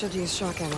should use shock ammo.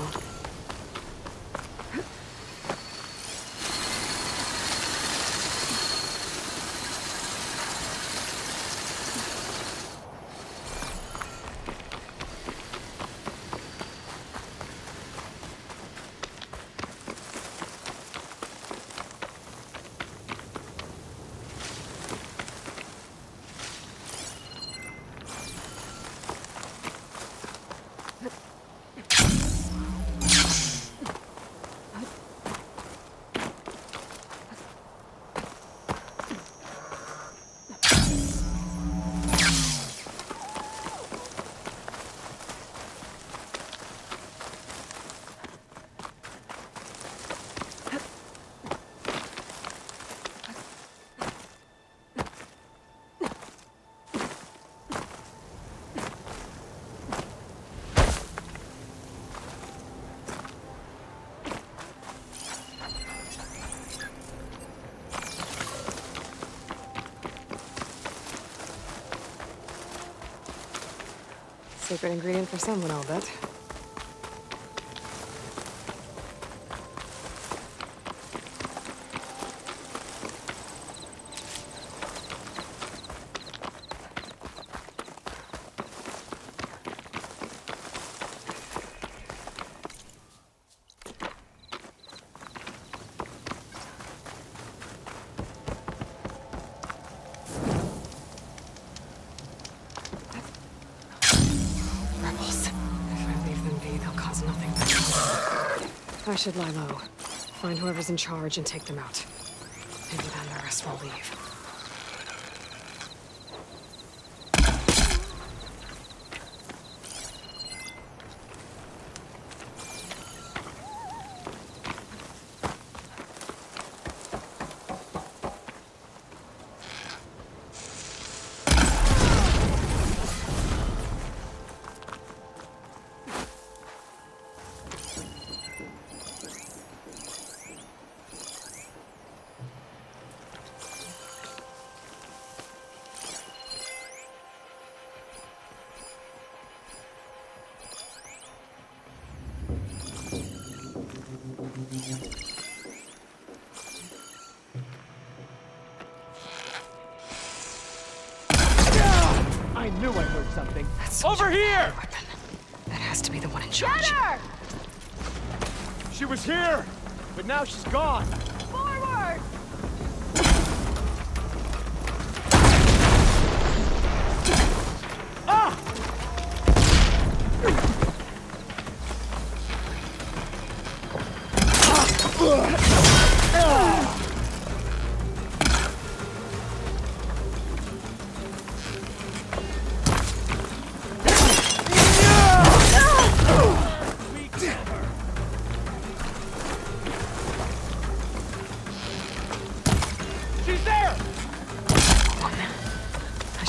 Secret ingredient for someone, I'll bet. I should lie low. Find whoever's in charge and take them out. Maybe then the rest will leave. I knew I heard something. That's Over here! Weapon. That has to be the one in charge. Get her! She was here, but now she's gone. Forward! Ah!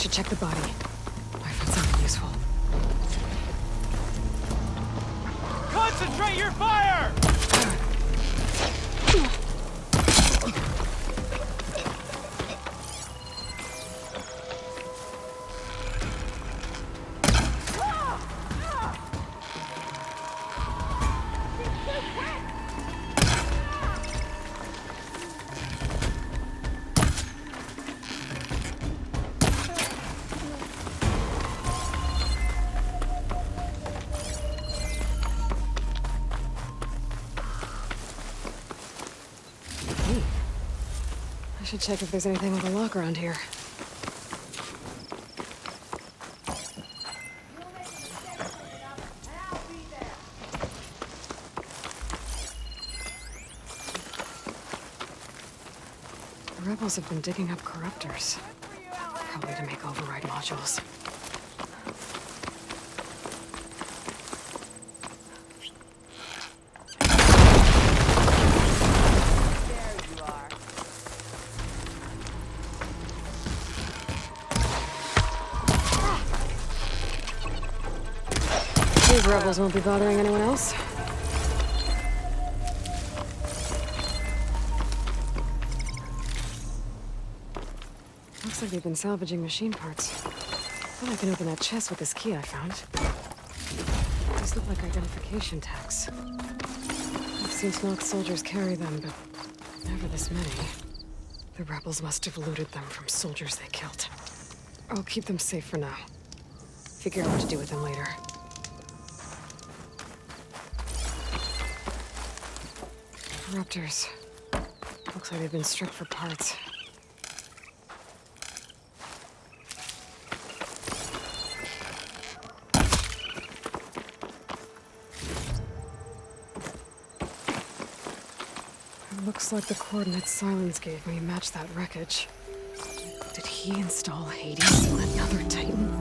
Check the body. Might find something useful. Concentrate your fire! I should check if there's anything with a lock around here. The rebels have been digging up corruptors. Probably to make override modules. These rebels won't be bothering anyone else. Looks like they've been salvaging machine parts. Thought I can open that chest with this key I found. This look like identification tags. I've seen Snock soldiers carry them, but never this many. The rebels must have looted them from soldiers they killed. I'll keep them safe for now. Figure out what to do with them later. Interrupters. Looks like they've been stripped for parts. It looks like the coordinates Silence gave me match that wreckage. Did he install Hades on another Titan?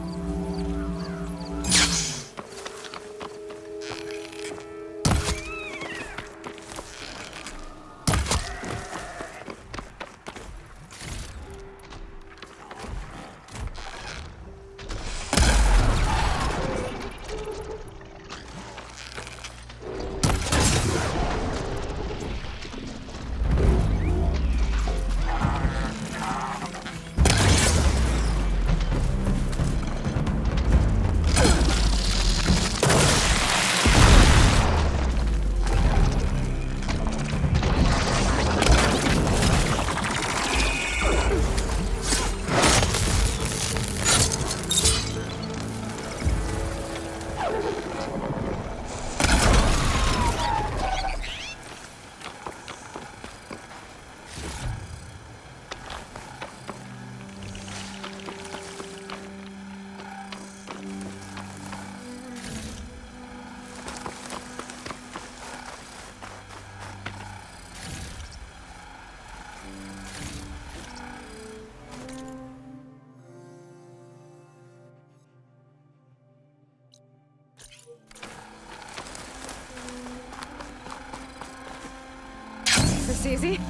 This easy?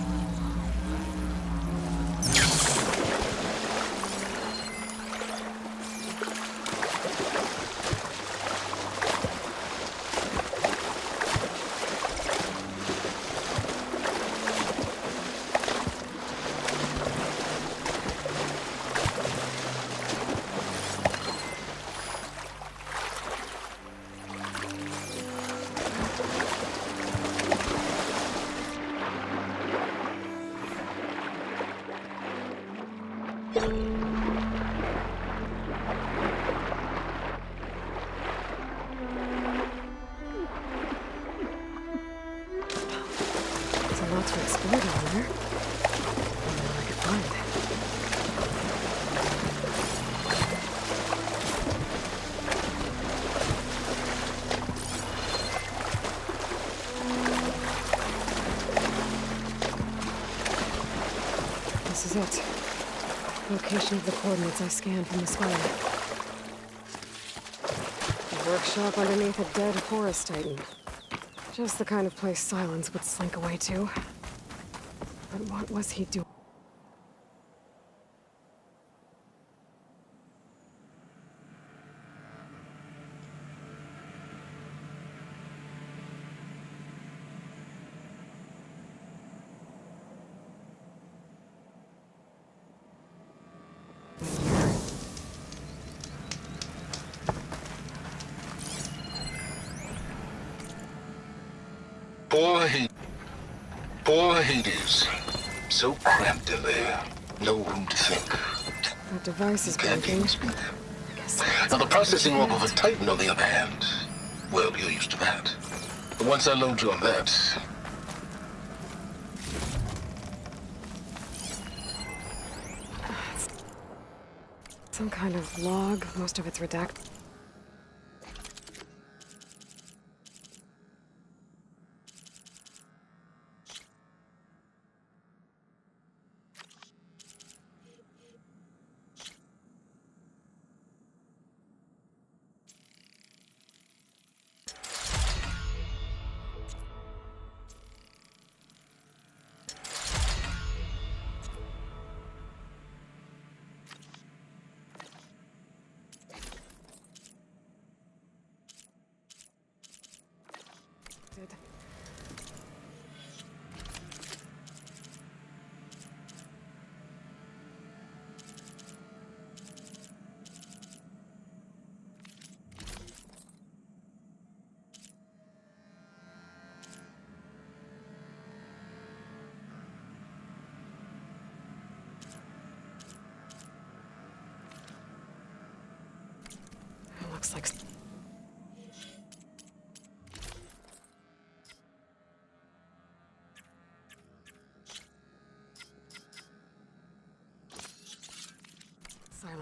There's a lot to explore down there. I could find it. This is it. Location of the coordinates I scanned from the sky. A workshop underneath a dead forest titan. Just the kind of place Silence would slink away to. But what was he doing? Poor Hades. So cramped in there. No room to think. That device is Can't breaking. even speak. I guess Now the processing orb of a Titan, on the other hand, well, you're used to that. But once I load you on that, some kind of log, most of it's redacted.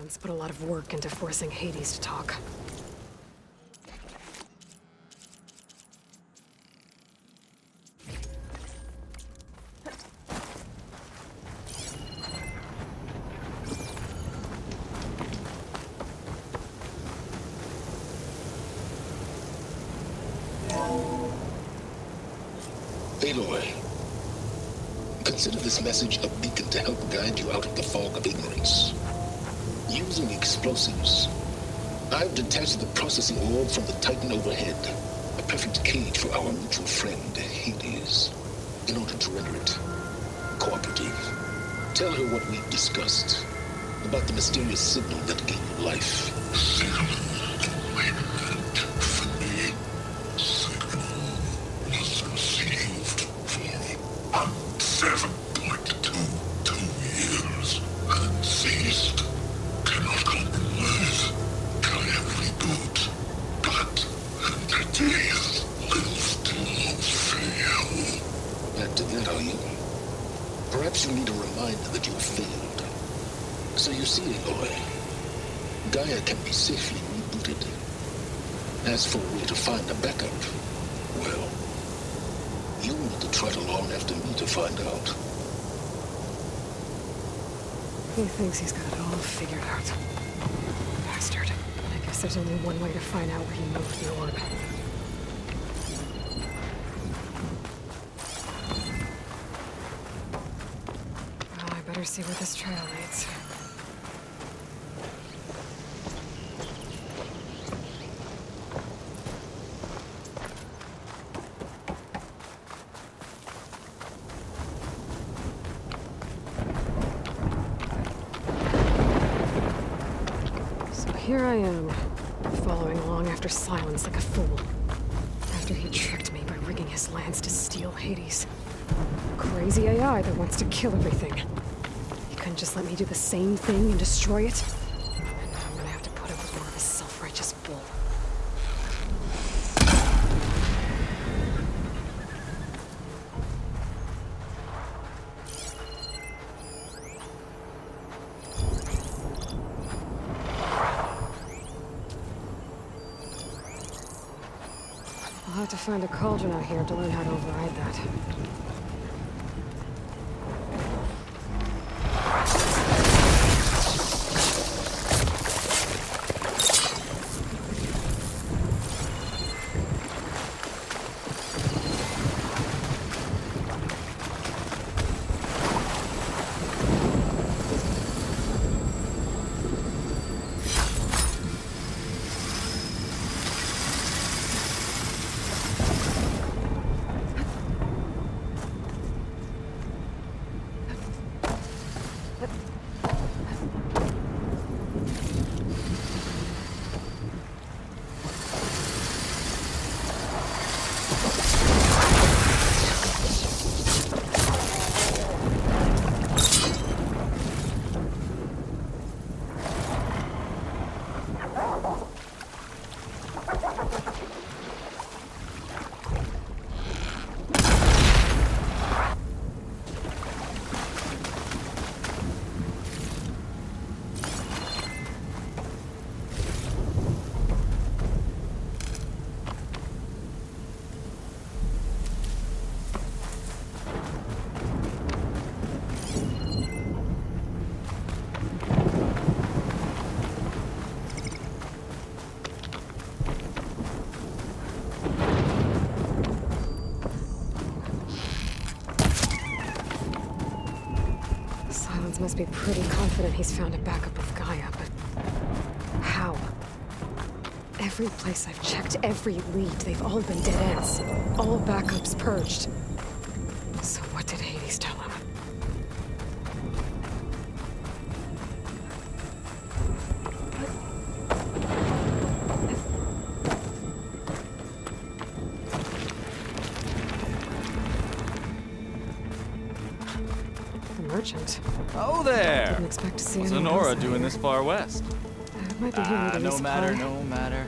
Errand's put a lot of work into forcing Hades to talk. Aloy, consider this message a beacon to help guide you out of the fog of ignorance. Using explosives, I've detached the processing orb from the Titan overhead, a perfect cage for our mutual friend, Hades, in order to render it cooperative. Tell her what we've discussed about the mysterious signal that gave you life. Back to that, are you? Perhaps you need a reminder that you have failed. So you see, Aloy, Gaia can be safely rebooted. As for a way to find a backup, well, you'll need to trot along after me to find out. He thinks he's got it all figured out. Bastard. I guess there's only one way to find out where he moved the orb. Well, I better see where this trail leads. Here I am, following along after Silence like a fool. After he tricked me by rigging his lance to steal Hades. Crazy AI that wants to kill everything. He couldn't just let me do the same thing and destroy it? And now I'm gonna have to put up with more of his self-righteous bull. I'll have to find a cauldron out here to learn how to override that. Must be pretty confident he's found a backup of Gaia, but how? Every place I've checked, every lead, they've all been dead ends. All backups purged. So what did Hades tell him? Merchant. Oh there! Didn't expect to see What's anyone Honora else doing out this far west? It might be here to No matter, resupply. no matter.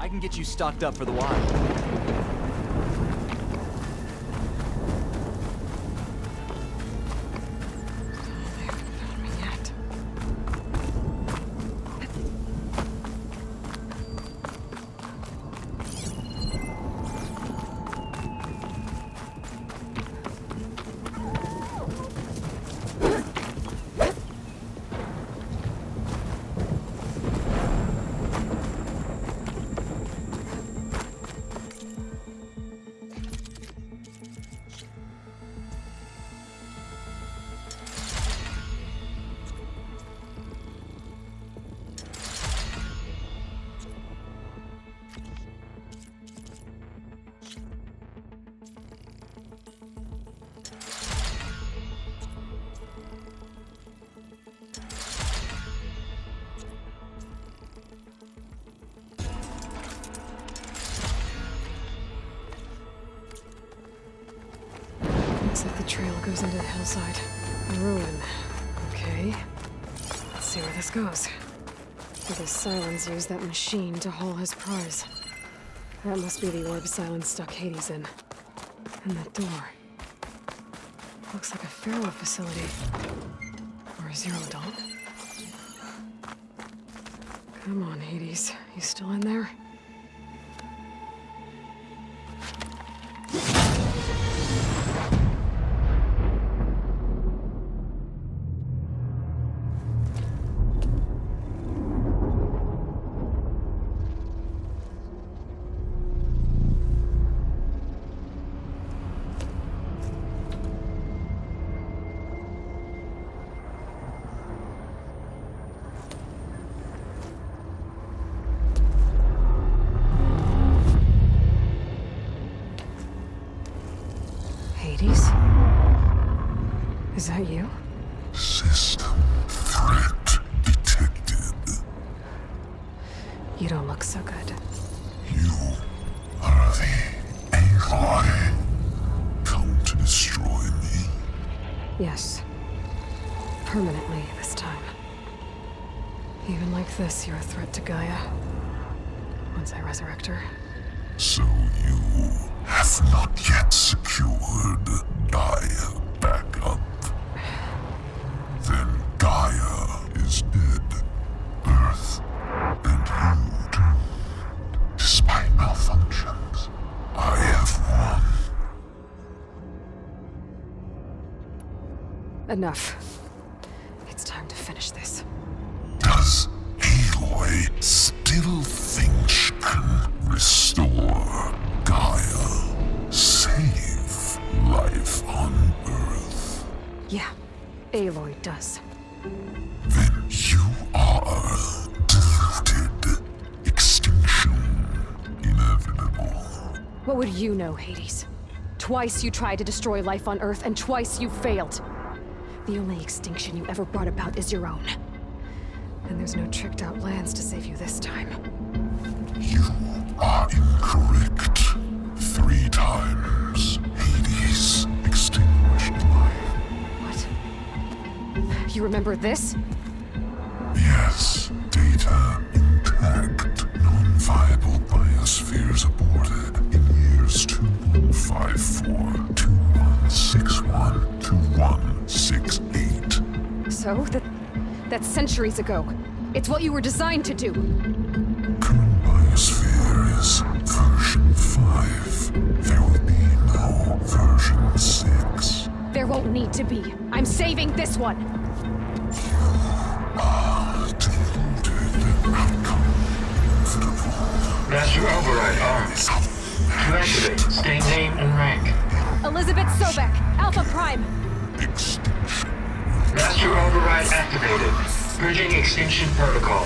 I can get you stocked up for the wild. They haven't found me yet. Looks like the trail goes into the hillside. A ruin. Okay. Let's see where this goes. I guess Silence used that machine to haul his prize. That must be the orb Silence stuck Hades in. And that door. Looks like a Pharaoh facility. Or a Zero Dawn. Come on, Hades. You still in there? Hades? Is that you? System threat detected. You don't look so good. You are the Aloy. Come to destroy me. Yes. Permanently this time. Even like this, you're a threat to Gaia. Once I resurrect her. So you have not yet secured Gaia back up. Then Gaia is dead. Earth and you doomed. Despite malfunctions, I have won. Enough. It's time to finish this. Does Aloy still think she can restore Gaia? Save life on Earth? Yeah, Aloy does. Then you are deluded. Extinction inevitable. What would you know, Hades? Twice you tried to destroy life on Earth, and twice you failed. The only extinction you ever brought about is your own. And there's no tricked-out lands to save you this time. You are incorrect. 3 times Hades extinguished life. What? You remember this? Yes, data intact. Non-viable biospheres aborted in years 2154, 2161, 2168. So, that's centuries ago. It's what you were designed to do. Current biosphere is version 5. There will be no version 6. There won't need to be. I'm saving this one. Deluded. Outcome inevitable. Master Override armed. To activate, state name and rank. Elizabeth Sobek, Alpha Prime. Extinction. Master Override activated. Bridging extinction protocol.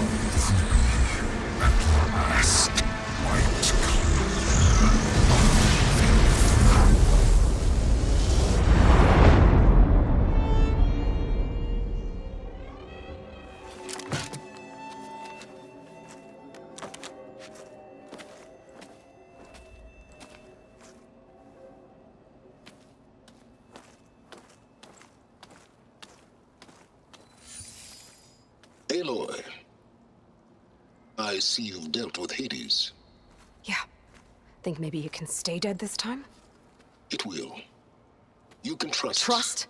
At last, white Aloy, I see you've dealt with Hades. Yeah. Think maybe you can stay dead this time? It will. You can trust. Trust?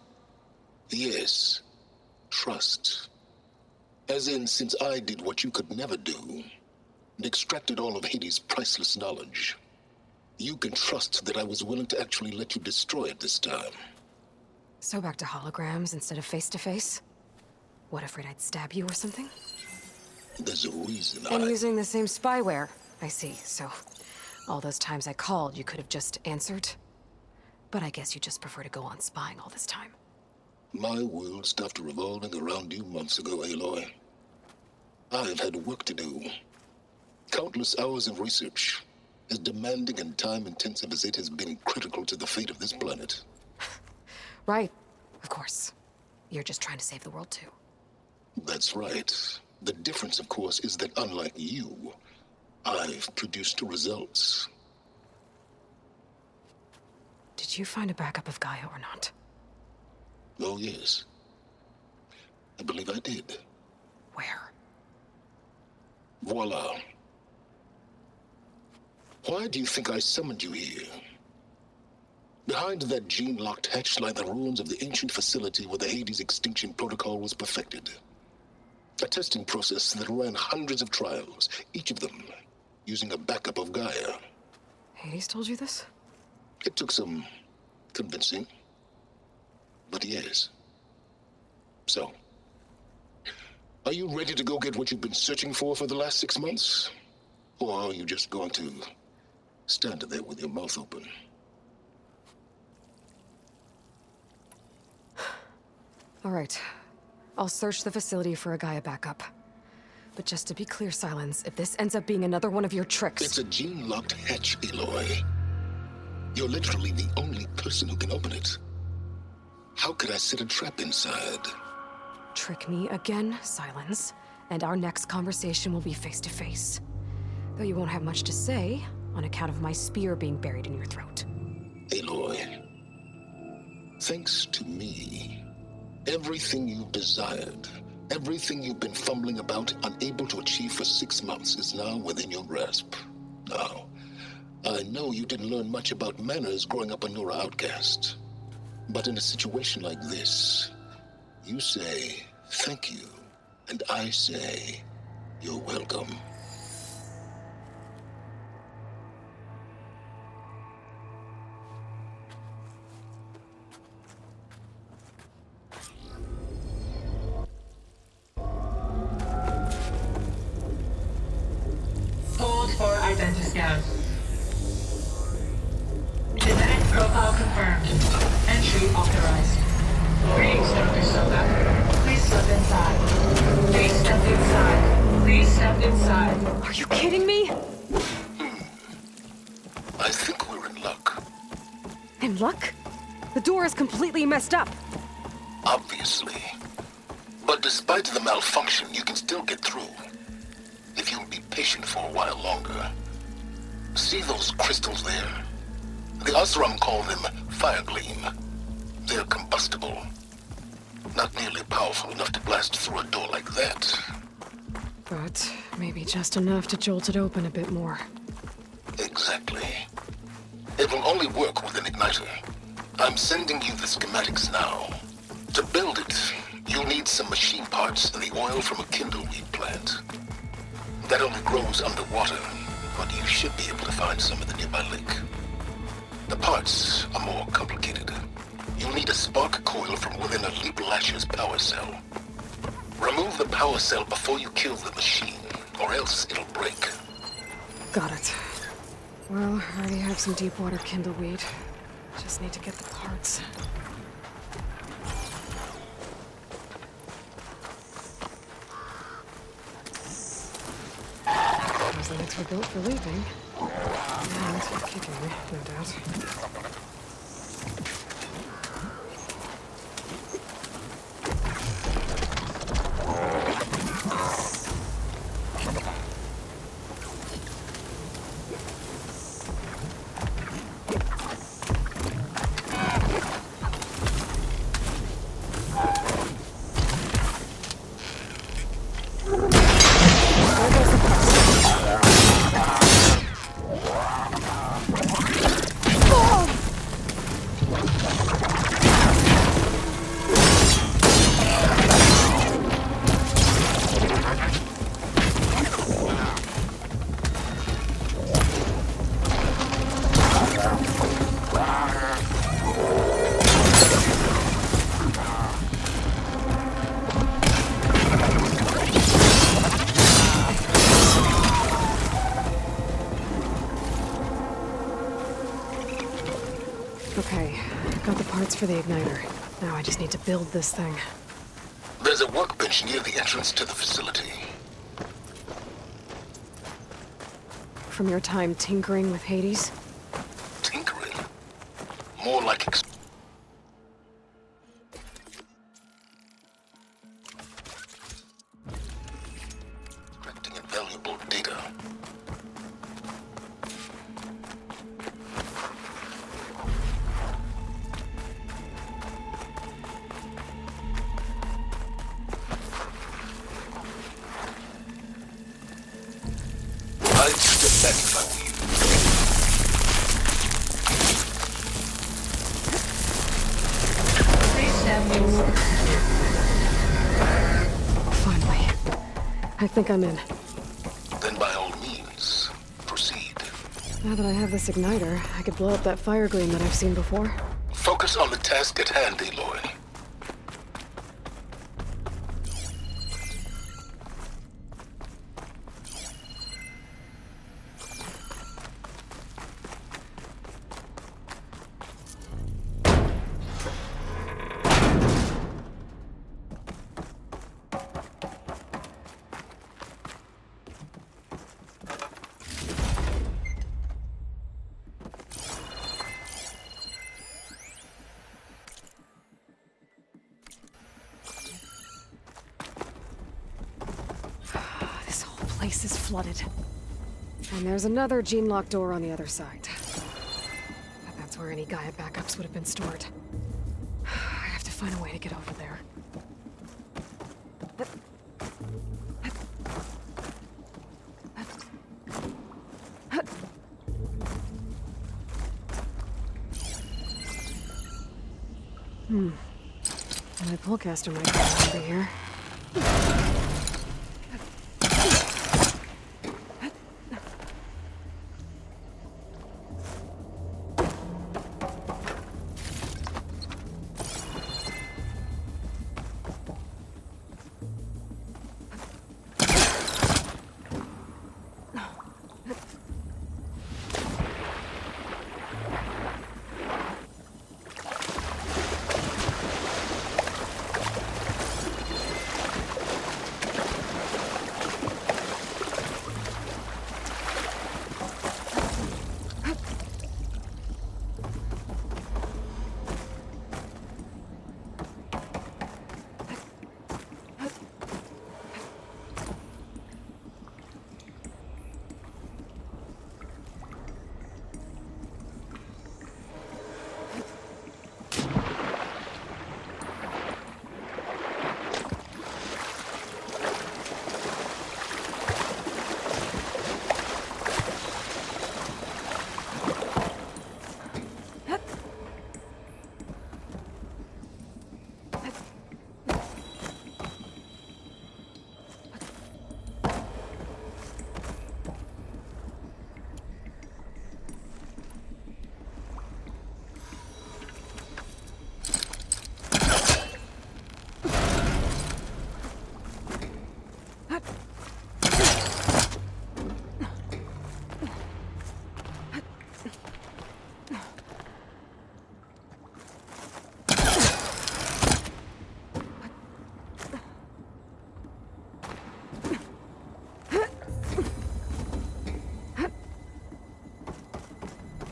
Yes. Trust. As in, since I did what you could never do, and extracted all of Hades' priceless knowledge, you can trust that I was willing to actually let you destroy it this time. So back to holograms instead of face-to-face? What, afraid I'd stab you or something? There's a reason And using the same spyware. I see, so all those times I called, you could have just answered? But I guess you just prefer to go on spying all this time. My world stopped revolving around you months ago, Aloy. I've had work to do. Countless hours of research, as demanding and time-intensive as it has been critical to the fate of this planet. Right, of course. You're just trying to save the world too. That's right. The difference, of course, is that unlike you, I've produced results. Did you find a backup of Gaia or not? Oh, yes. I believe I did. Where? Voila. Why do you think I summoned you here? Behind that gene-locked hatch lie the ruins of the ancient facility where the Hades extinction protocol was perfected. A testing process that ran hundreds of trials, each of them using a backup of Gaia. Hades told you this? It took some convincing, but yes. So, are you ready to go get what you've been searching for the last 6 months? Or are you just going to stand there with your mouth open? All right. I'll search the facility for a Gaia backup. But just to be clear, Silence, if this ends up being another one of your tricks... It's a gene-locked hatch, Aloy. You're literally the only person who can open it. How could I set a trap inside? Trick me again, Silence, and our next conversation will be face-to-face. Though you won't have much to say, on account of my spear being buried in your throat. Aloy, thanks to me, everything you've desired, everything you've been fumbling about, unable to achieve for 6 months, is now within your grasp. Now, I know you didn't learn much about manners growing up a Nora outcast. But in a situation like this, you say, thank you, and I say, you're welcome. Hold for identiscan. Genetic profile confirmed. Entry authorized. Greetings, Dr. Soka. Please step inside. Please step inside. Please step inside. Are you kidding me? I think we're in luck. In luck? The door is completely messed up. Obviously. But despite the malfunction, you can still get through. If you'll be patient for a while longer. See those crystals there? The Osram call them fire gleam. They're combustible. Not nearly powerful enough to blast through a door like that. But maybe just enough to jolt it open a bit more. Exactly. It will only work with an igniter. I'm sending you the schematics now. To build it, you'll need some machine parts and the oil from a kindleweed plant. That only grows underwater, but you should be able to find some in the nearby lake. The parts are more complicated. You'll need a spark coil from within a Leap Lasher's power cell. Remove the power cell before you kill the machine, or else it'll break. Got it. Well, I already have some deep water kindleweed. Just need to get the parts. Those legs were built for leaping. And kicking, no doubt. There goes the parts. for the igniter. Now I just need to build this thing. There's a workbench near the entrance to the facility. From your time tinkering with Hades? Tinkering? More like extracting invaluable data. I'd step back if I were you. Please stand inside. Finally. I think I'm in. Then by all means, proceed. Now that I have this igniter, I could blow up that fire gleam that I've seen before. Focus on the task at hand, Aloy. This whole place is flooded. And there's another gene-locked door on the other side. But that's where any Gaia backups would have been stored. I have to find a way to get over there. My pullcaster might be over here.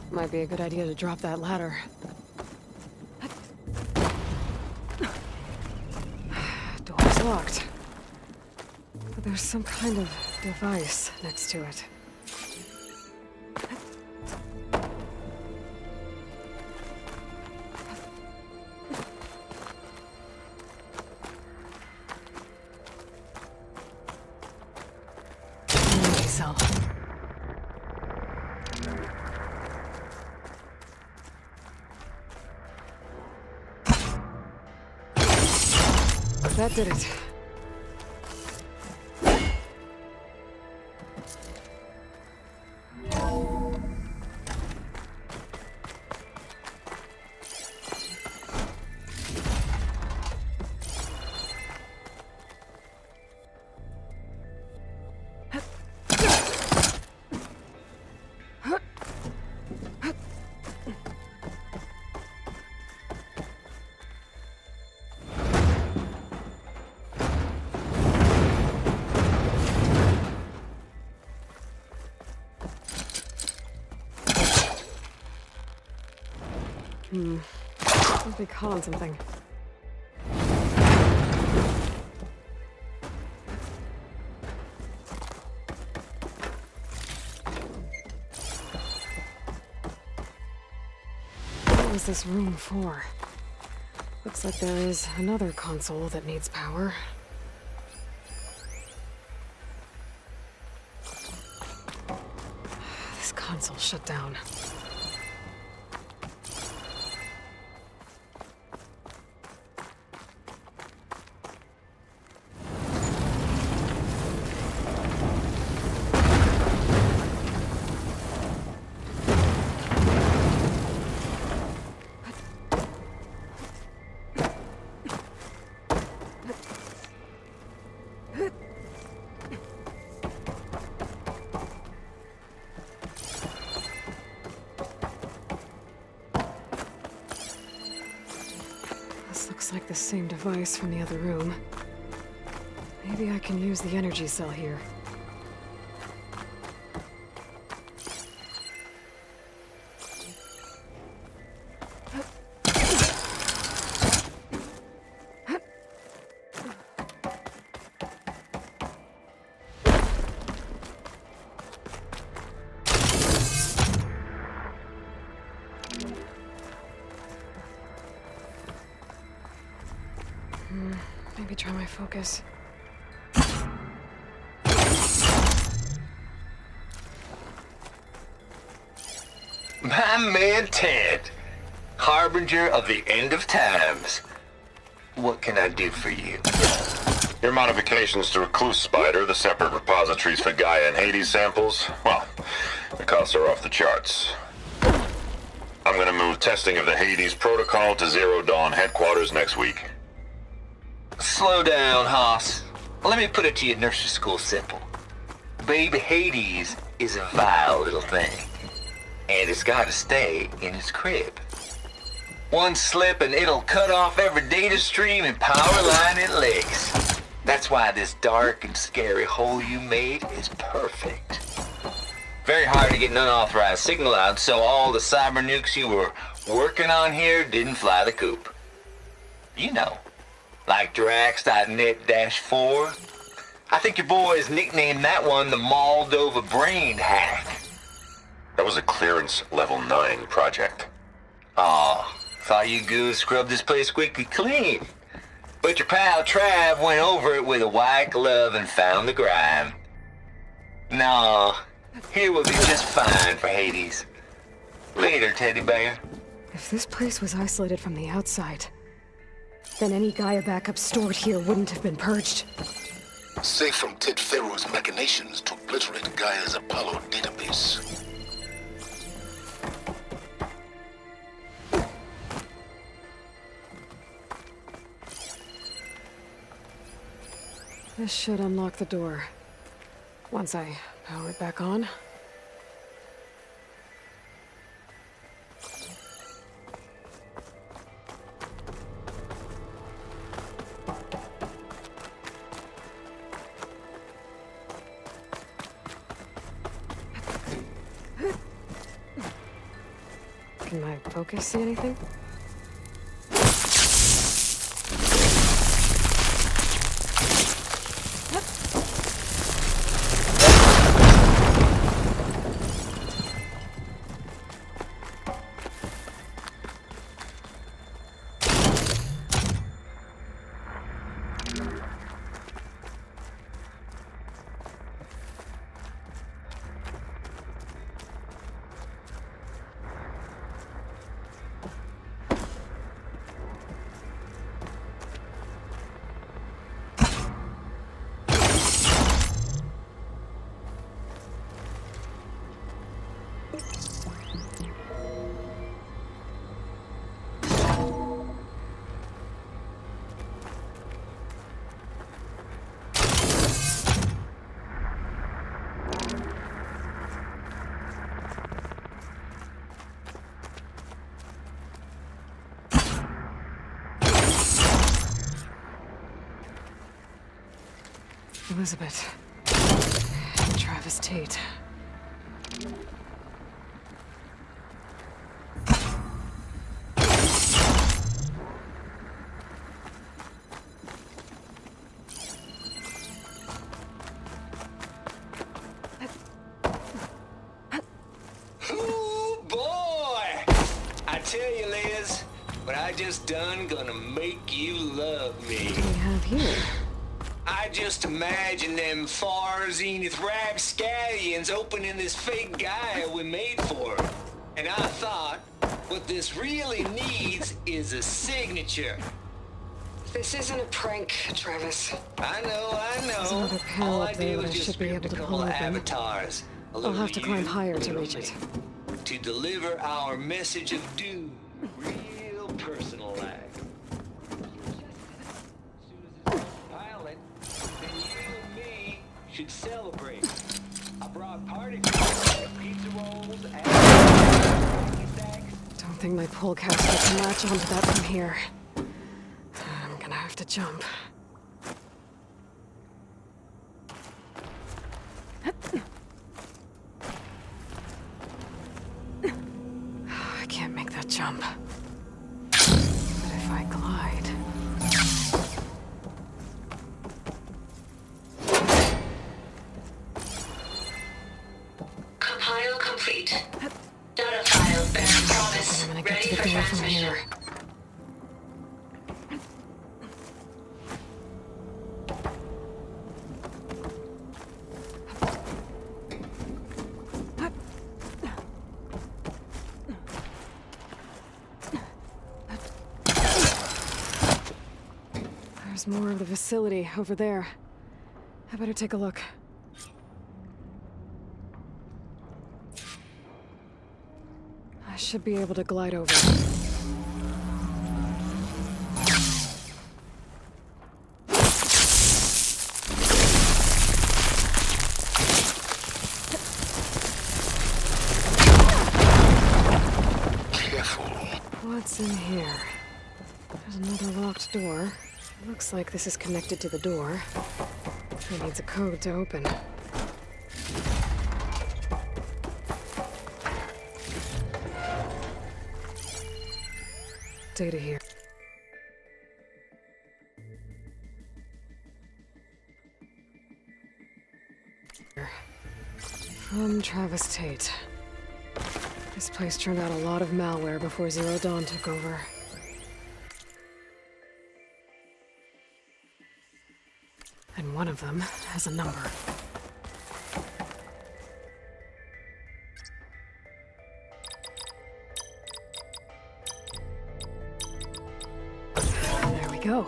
Might be a good idea to drop that ladder. Door's locked. But there's some kind of device next to it. Cell. That did it. Must be calling something. What was this room for? Looks like there is another console that needs power. This console shut down. Looks like the same device from the other room. Maybe I can use the energy cell here. Maybe try my focus. My man Ted, harbinger of the end of times. What can I do for you? Your modifications to Recluse Spider, the separate repositories for Gaia and Hades samples, well, the costs are off the charts. I'm gonna move testing of the Hades protocol to Zero Dawn headquarters next week. Slow down, Hoss. Let me put it to you nursery school simple. Baby Hades is a vile little thing, and it's gotta stay in its crib. One slip and it'll cut off every data stream and power line it leaks. That's why this dark and scary hole you made is perfect. Very hard to get an unauthorized signal out, so all the cyber nukes you were working on here didn't fly the coop. You know, like Drax.net-4. I think your boys nicknamed that one the Moldova Brain Hack. That was a clearance level 9 project. Aw, thought you goons scrubbed this place squeaky clean. But your pal Trav went over it with a white glove and found the grime. No, here will be just fine for Hades. Later, teddy bear. If this place was isolated from the outside, then any Gaia backup stored here wouldn't have been purged. Safe from Ted Pharaoh's machinations to obliterate Gaia's Apollo database. This should unlock the door. Once I power it back on. Can my focus see anything? Elizabeth. Travis Tate. tell you, Liz, what I just done gonna make you love me. What do we have here? I just imagine them far zenith rapscallions opening this fake Gaia we made for her. And I thought, what this really needs is a signature. This isn't a prank, Travis. I know. There's another panel All up I there did that was I just should be script able a to couple pull of open. avatars. A I'll little have to climb you, higher a to little reach me. it. To deliver our message of doom, real personal like. As soon as it's pilot, then you and me should celebrate. I brought party food, pizza rolls, and sacks. Don't think my pull caster can latch onto that from here. I'm gonna have to jump. I can't make that jump. But if I glide... Compile complete. Data file bearing promise. I'm gonna get Ready to the for door from transmission. here. There's more of the facility over there. I better take a look. I should be able to glide over. Careful. What's in here? There's another locked door. Looks like this is connected to the door. It needs a code to open. Data here. From Travis Tate. This place turned out a lot of malware before Zero Dawn took over. And one of them has a number. There we go.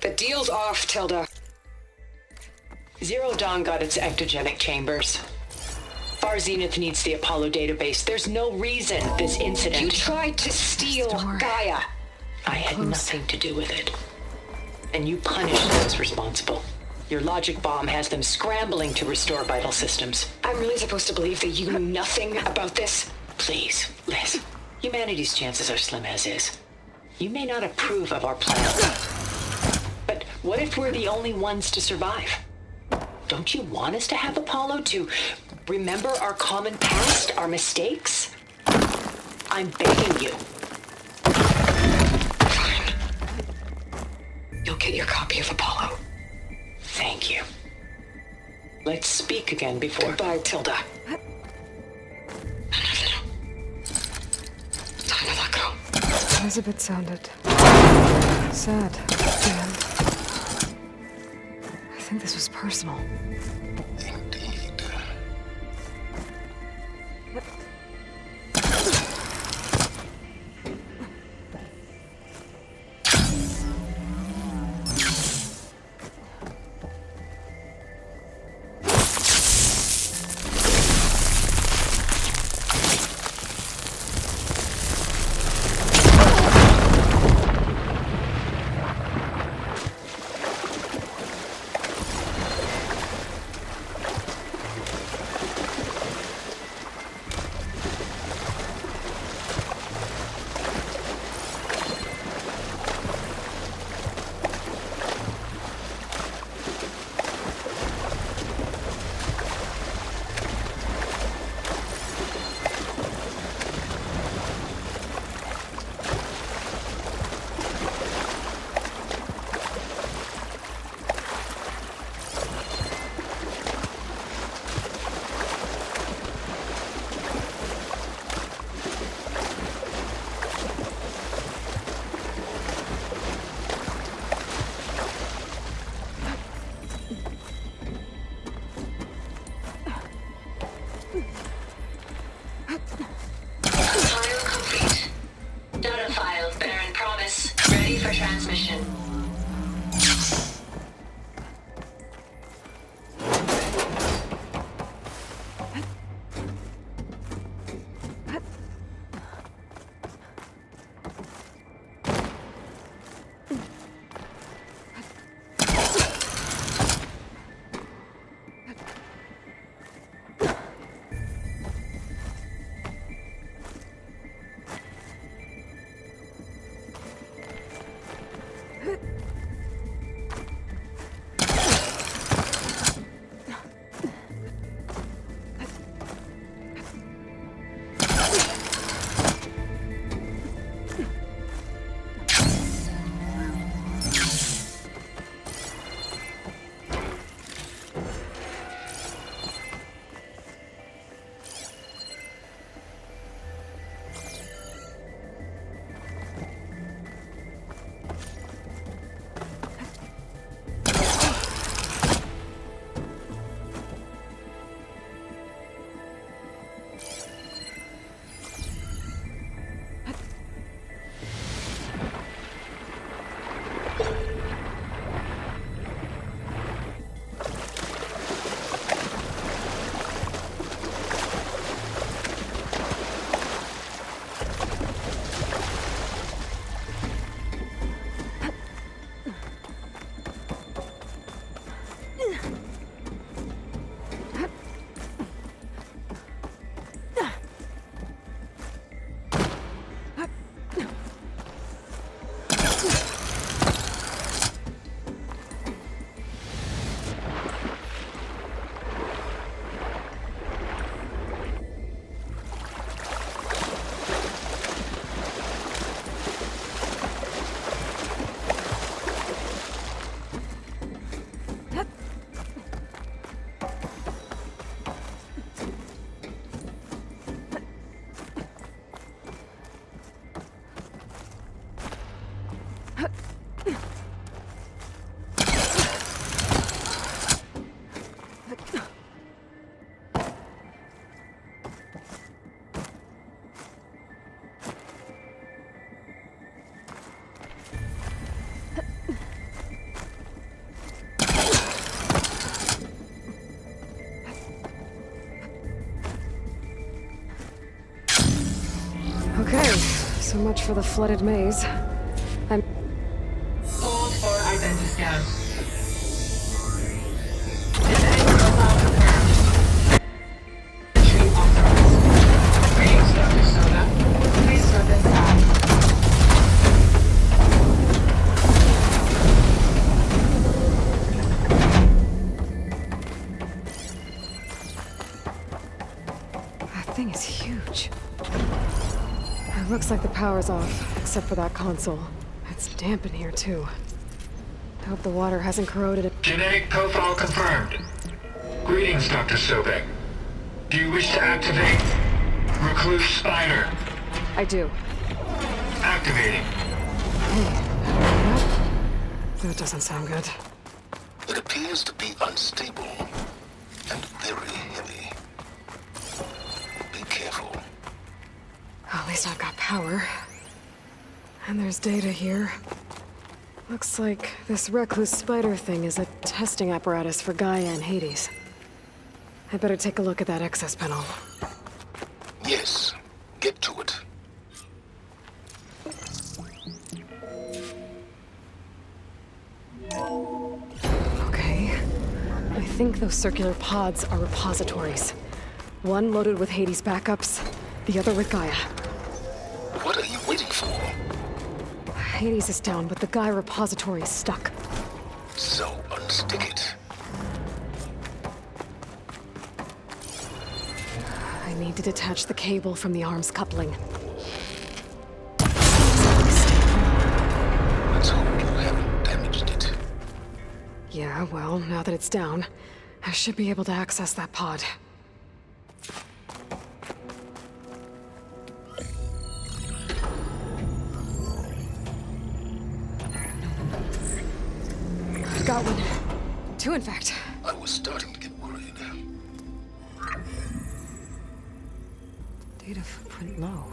The deal's off, Tilda. Zero Dawn got its ectogenic chambers. Far Zenith needs the Apollo database. There's no reason this incident... You tried to steal Gaia. I had nothing to do with it. And you punished those responsible. Your logic bomb has them scrambling to restore vital systems. I'm really supposed to believe that you knew nothing about this? Please, Liz. Humanity's chances are slim as is. You may not approve of our plan. But what if we're the only ones to survive? Don't you want us to have Apollo to remember our common past, our mistakes? I'm begging you. Fine. You'll get your copy of Apollo. Thank you. Let's speak again before... Goodbye, Tilda. Time to let go. Elizabeth sounded sad at the end. I think this was personal. Indeed. Okay, so much for the flooded maze. Hold for identity scan. Disable profile confirmed. Entry authorized. Greetings, Dr. Soda. Please step inside. That thing is huge. It looks like the power's off, except for that console. It's damp in here, too. I hope the water hasn't corroded it. Genetic profile confirmed. Greetings, Dr. Sobek. Do you wish to activate Recluse Spider? I do. Activating. That doesn't sound good. It appears to be unstable and very heavy. Be careful. At least I've got power. And there's data here. Looks like this Recluse Spider thing is a testing apparatus for Gaia and Hades. I better take a look at that access panel. Yes, get to it. Okay. I think those circular pods are repositories. One loaded with Hades backups, the other with Gaia. What are you waiting for? Hades is down, but the Gaia repository is stuck. So unstick it. I need to detach the cable from the arms coupling. Let's hope you haven't damaged it. Yeah, well, now that it's down, I should be able to access that pod. I've got one. Two, in fact. I was starting to get worried. Data footprint low.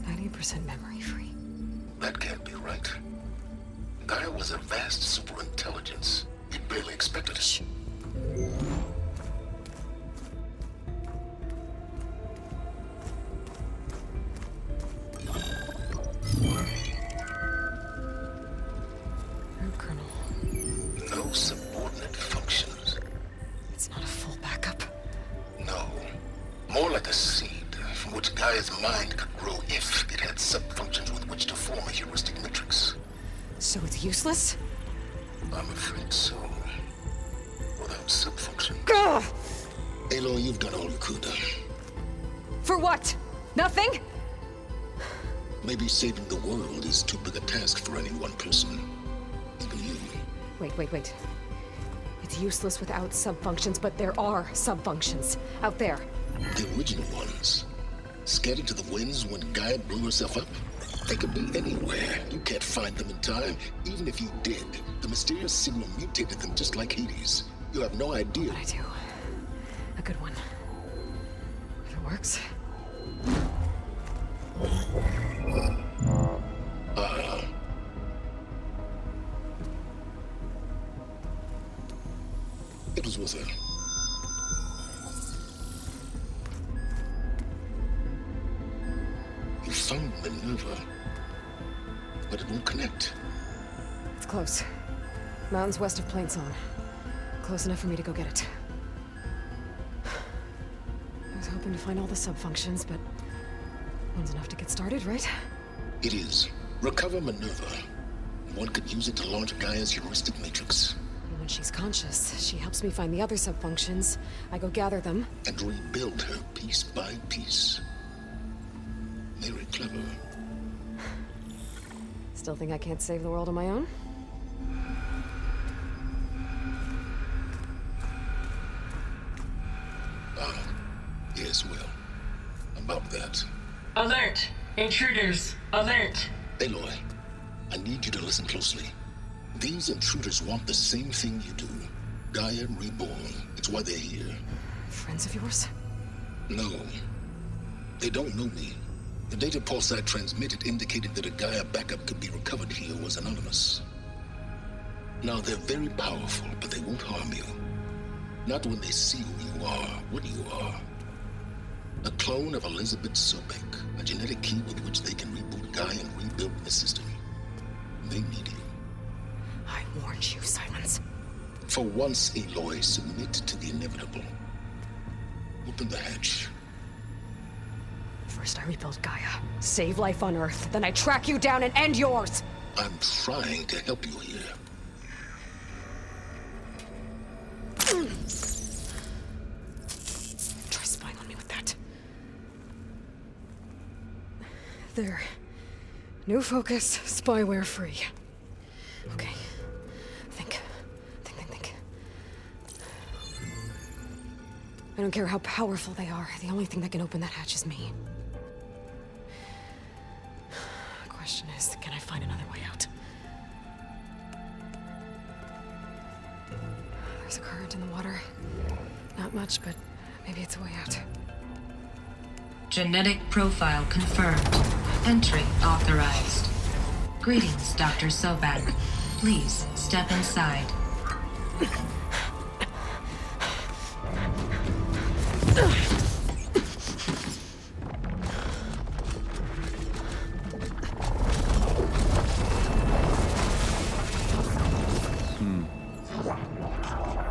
90% memory free. That can't be right. Gaia was a vast superintelligence. You barely expected it. Shh. Kernel. No subordinate functions. It's not a full backup. No. More like a seed from which Gaia's mind could grow if it had subfunctions with which to form a heuristic matrix. So it's useless? I'm afraid so. Without subfunction. Ugh! Aloy, you've done all you could. For what? Nothing? Maybe saving the world is too big a task for any one person. Even you. Wait. It's useless without subfunctions, but there are subfunctions out there. The original ones. Scattered to the winds when Gaia blew herself up? They could be anywhere. You can't find them in time. Even if you did, the mysterious signal mutated them just like Hades. You have no idea. But I do. A good one. If it works. It was with her. You found Minerva, but it won't connect. It's close. Mountains west of Plainsong. Close enough for me to go get it. I was hoping to find all the subfunctions, but one's enough to get started, right? It is. Recover Minerva. One could use it to launch Gaia's heuristic matrix. And when she's conscious, she helps me find the other subfunctions. I go gather them. And rebuild her piece by piece. Very clever. Still think I can't save the world on my own? Yes, well. About that. Alert! Intruders! Alert! Aloy, I need you to listen closely. These intruders want the same thing you do. Gaia reborn. It's why they're here. Friends of yours? No. They don't know me. The data pulse I transmitted indicated that a Gaia backup could be recovered here was anonymous. Now, they're very powerful, but they won't harm you. Not when they see who you are, what you are. A clone of Elizabeth Sobek, a genetic key with which they can reboot Gaia and rebuild the system. They need you. I warned you, Silence. For once, Aloy, submit to the inevitable. Open the hatch. First I rebuild Gaia, save life on Earth, then I track you down and end yours! I'm trying to help you here. Try spying on me with that. There. New focus, spyware free. Okay. Think. I don't care how powerful they are. The only thing that can open that hatch is me. The question is, can I find another way out? There's a current in the water. Not much, but maybe it's a way out. Genetic profile confirmed. Entry authorized. Greetings, Dr. Sobek. Please step inside.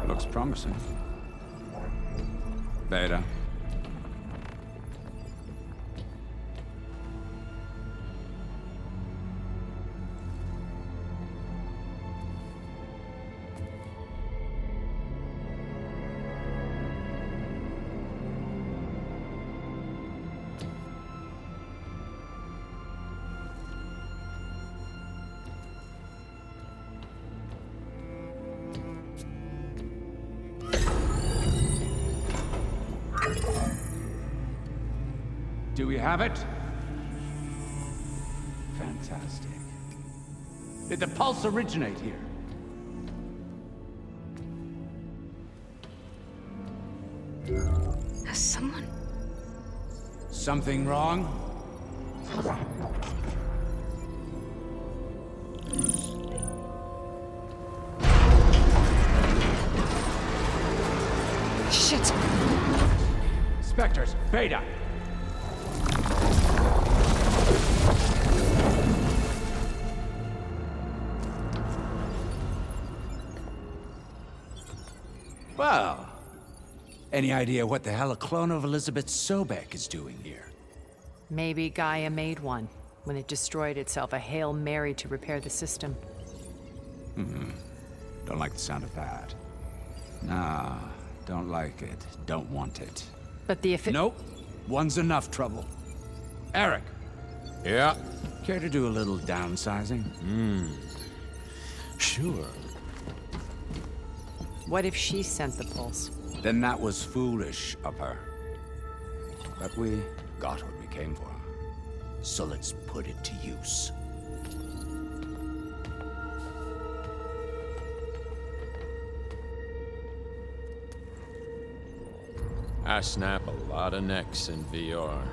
Looks promising. Beta. Do we have it? Fantastic. Did the pulse originate here? Has someone... Something wrong? Shit! Spectres, Beta! Well, any idea what the hell a clone of Elizabeth Sobek is doing here? Maybe Gaia made one when it destroyed itself, a Hail Mary to repair the system. Don't like the sound of that. Nah, don't like it. Don't want it. But the Nope. One's enough trouble. Eric. Yeah? Care to do a little downsizing? Sure. What if she sent the pulse? Then that was foolish of her. But we got what we came for. So let's put it to use. I snap a lot of necks in VR.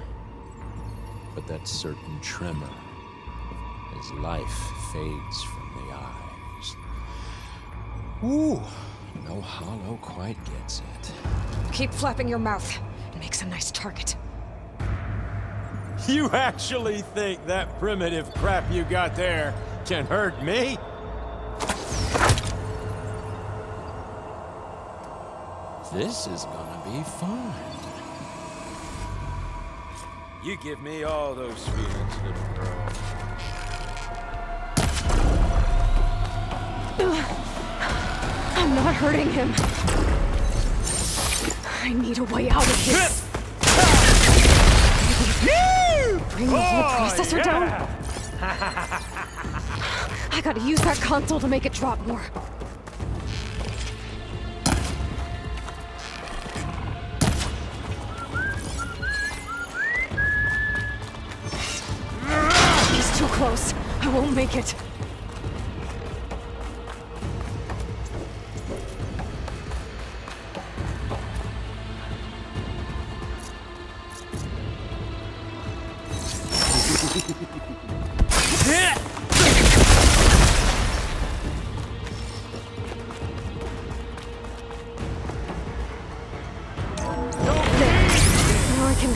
But that certain tremor as life fades from the eyes. Ooh, no hollow quite gets it. Keep flapping your mouth. It makes a nice target. You actually think that primitive crap you got there can hurt me? This is gonna be fun. You give me all those feelings, little girl. I'm not hurting him. I need a way out of here. Bring the whole processor down. I gotta use that console to make it drop more. He's too close. I won't make it. Now I can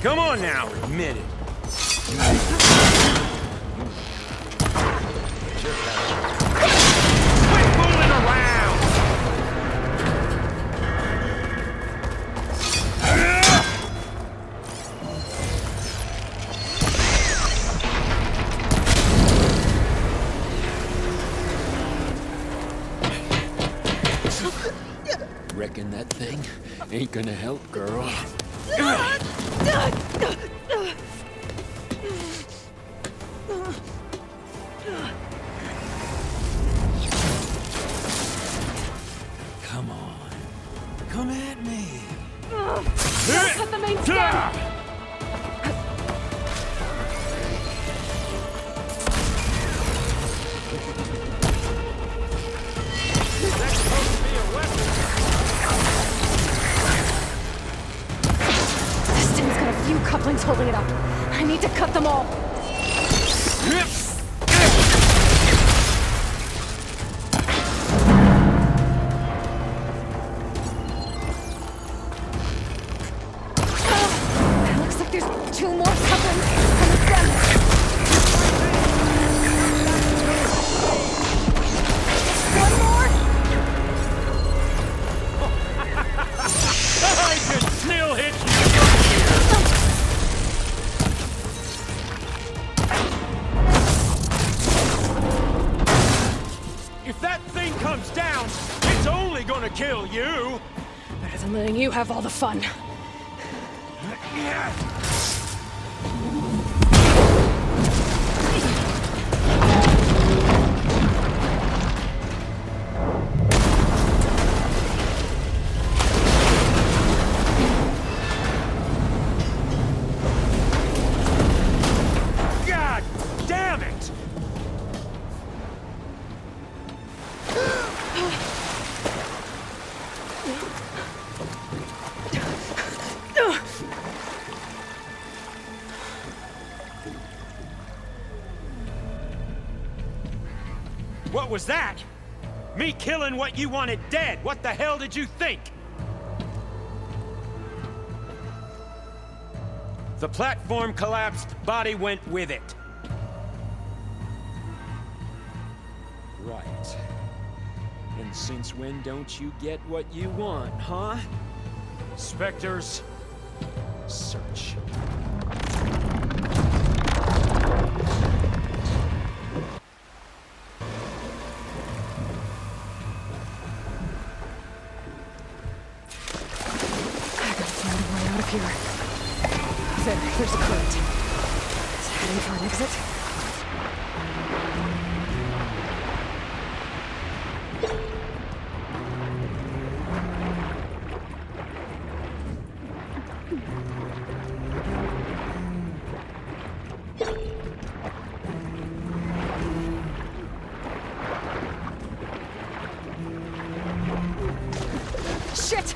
Come on now, admit it. Quit fooling around! Reckon that thing ain't gonna help, girl. Come on. Come at me. Cut the main stem! Few couplings holding it up. I need to cut them all. It looks like there's 2 more couplings on the stem. One more? I could still hit you. If that thing comes down, it's only gonna kill you! Better than letting you have all the fun. God damn it! What was that? Me killing what you wanted dead. What the hell did you think? The platform collapsed, body went with it. Right. And since when don't you get what you want, huh? Spectres, search. There's a current. Is it heading for an exit? Shit!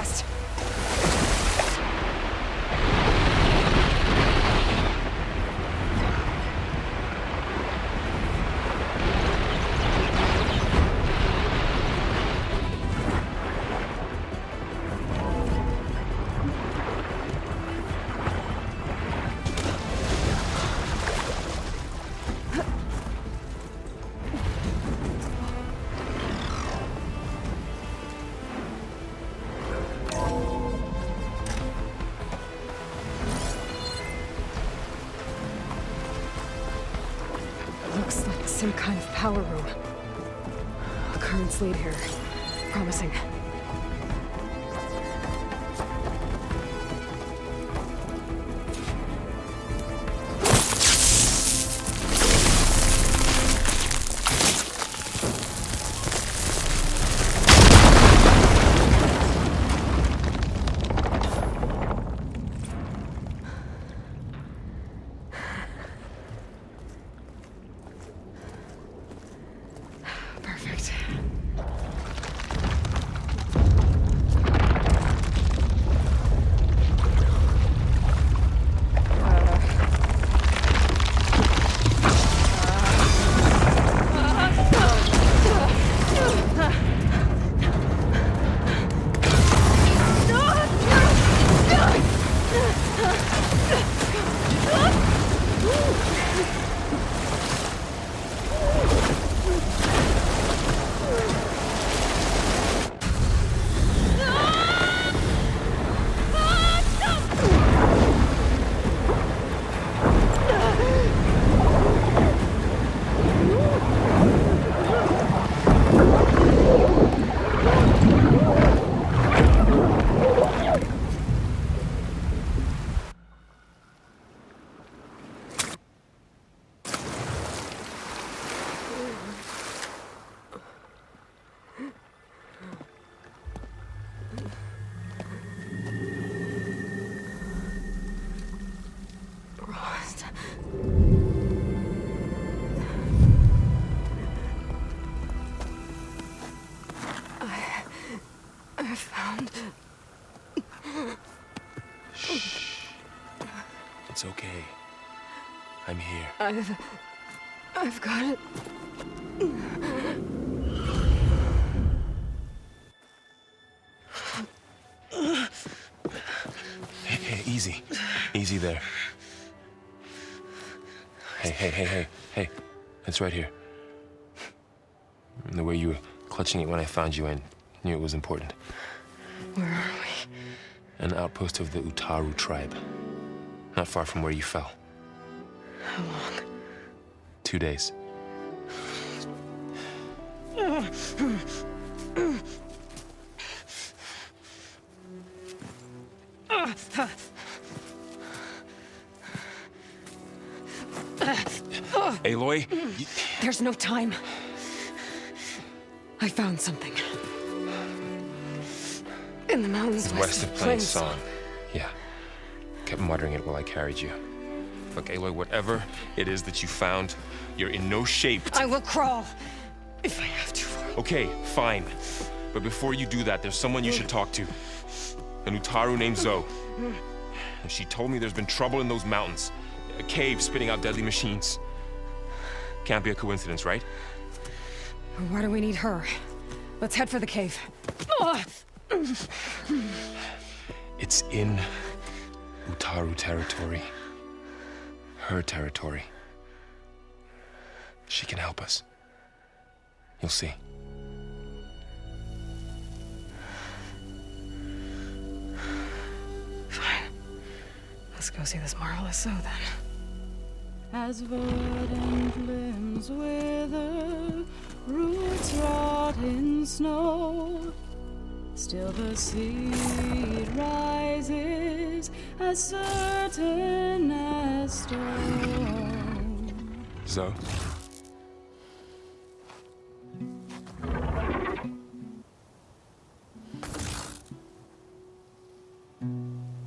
fast. Looks like some kind of power room. The currents lead here. Promising. Perfect. I found... Shh. It's okay. I'm here. I've got it. Hey, easy. Easy there. Hey. It's right here. The way you were clutching it when I found you, I knew it was important. Where are we? An outpost of the Utaru tribe. Not far from where you fell. How long? 2 days. Aloy? There's no time. I found something. In the mountains West of Plain Song. Yeah. Kept muttering it while I carried you. Look, Aloy, whatever it is that you found, you're in no shape to... I will crawl, if I have to. Okay, fine. But before you do that, there's someone you should talk to. An Utaru named Zoe. And she told me there's been trouble in those mountains. A cave spitting out deadly machines. Can't be a coincidence, right? Why do we need her? Let's head for the cave. It's in Utaru territory. Her territory. She can help us. You'll see. Fine. Let's go see this marvelous Zoe then. As verdant limbs wither, roots rot in snow, still the seed rises as certain as stone. Zoe?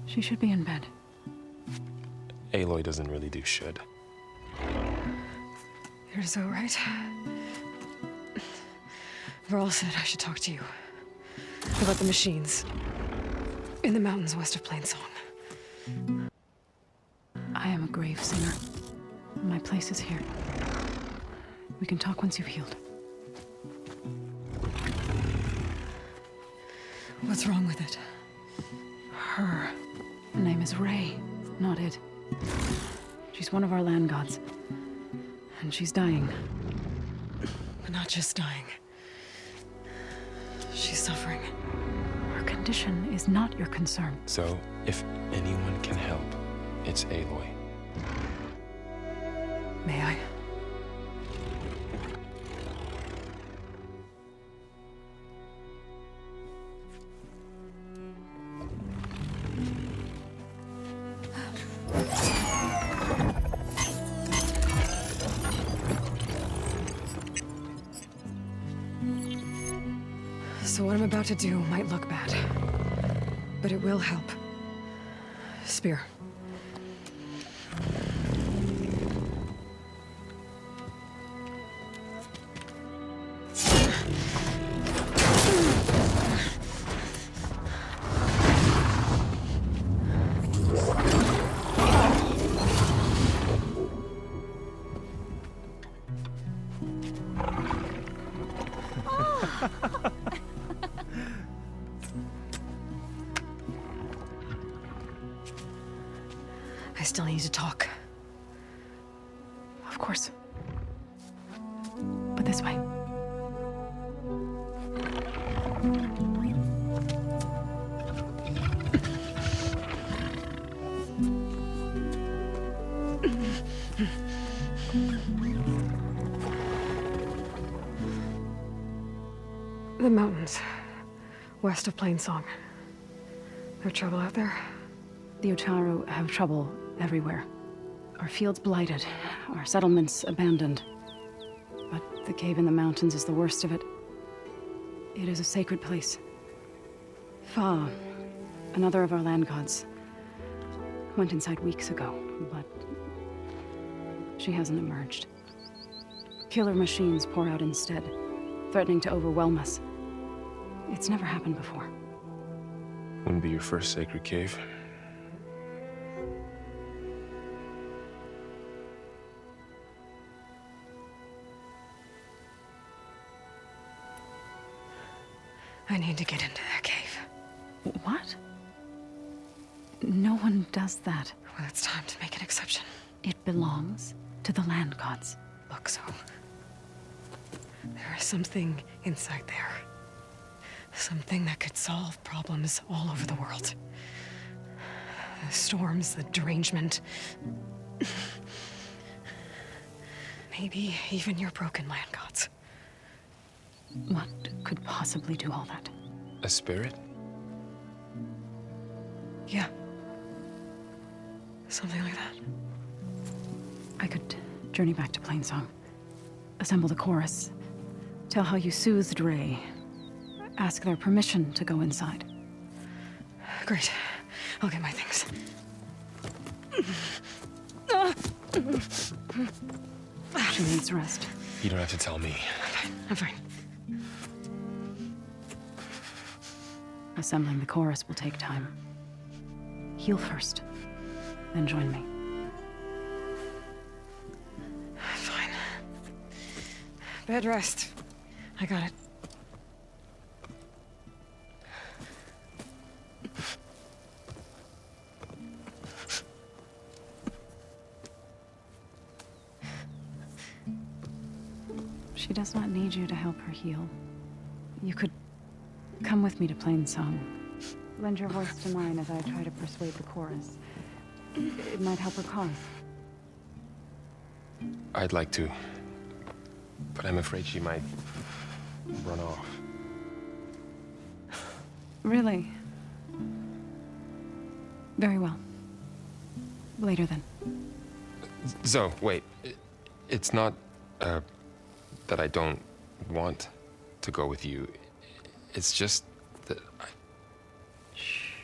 She should be in bed. Aloy doesn't really do should. You're so right. Varl said I should talk to you. About the machines. In the mountains west of Plainsong. I am a grave singer. My place is here. We can talk once you've healed. What's wrong with it? Her name is Ray, not Id. She's one of our land gods. And she's dying. But not just dying. She's suffering. Her condition is not your concern. So, if anyone can help, it's Aloy. May I? So what I'm about to do might look bad, but it will help. Spear. I still need to talk. Of course. But this way. The mountains, west of Plainsong. There trouble out there? The Utaru have trouble everywhere. Our fields blighted, our settlements abandoned. But the cave in the mountains is the worst of it. It is a sacred place. Fa, another of our land gods, went inside weeks ago, but she hasn't emerged. Killer machines pour out instead, threatening to overwhelm us. It's never happened before. Wouldn't be your first sacred cave. I need to get into their cave. What? No one does that. Well, it's time to make an exception. It belongs to the land gods. Look, so there is something inside there. Something that could solve problems all over the world. The storms, the derangement. Maybe even your broken land gods. What could possibly do all that? A spirit? Yeah. Something like that. I could journey back to Plainsong, assemble the chorus, tell how you soothed Ray, ask their permission to go inside. Great. I'll get my things. She needs rest. You don't have to tell me. I'm fine. Assembling the chorus will take time. Heal first, then join me. Fine. Bed rest. I got it. She does not need you to help her heal. You could come with me to Plainsong. Lend your voice to mine as I try to persuade the chorus. It might help her cause. I'd like to, but I'm afraid she might run off. Really? Very well. Later then. Zoe, wait. It's not, that I don't want to go with you. It's just that I... Shh.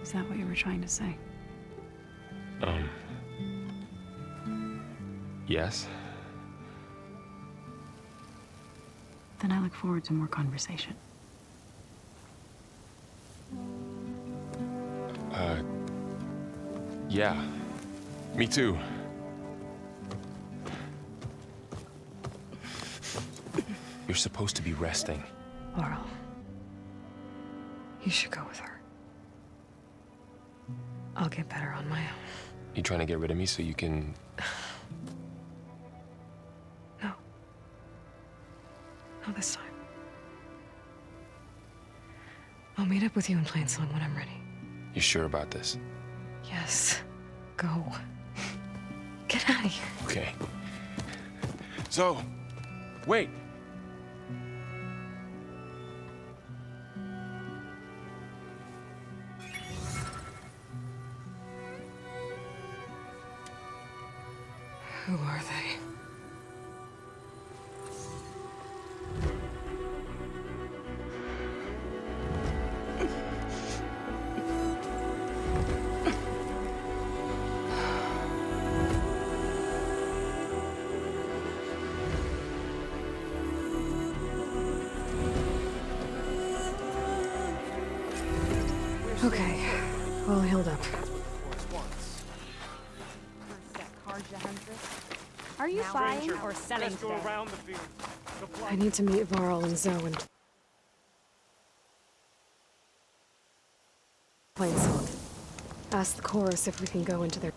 Is that what you were trying to say? Yes? Then I look forward to more conversation. Yeah. Me too. You're supposed to be resting. Laurel, you should go with her. I'll get better on my own. You trying to get rid of me so you can... No. Not this time. I'll meet up with you in Plainsong when I'm ready. You sure about this? Yes. Go. Get out of here. Okay. So, wait. Who are they? Okay, all healed up. Are you buying or selling today? I need to meet Varl and Zoe and Plainsong. Ask the chorus if we can go into their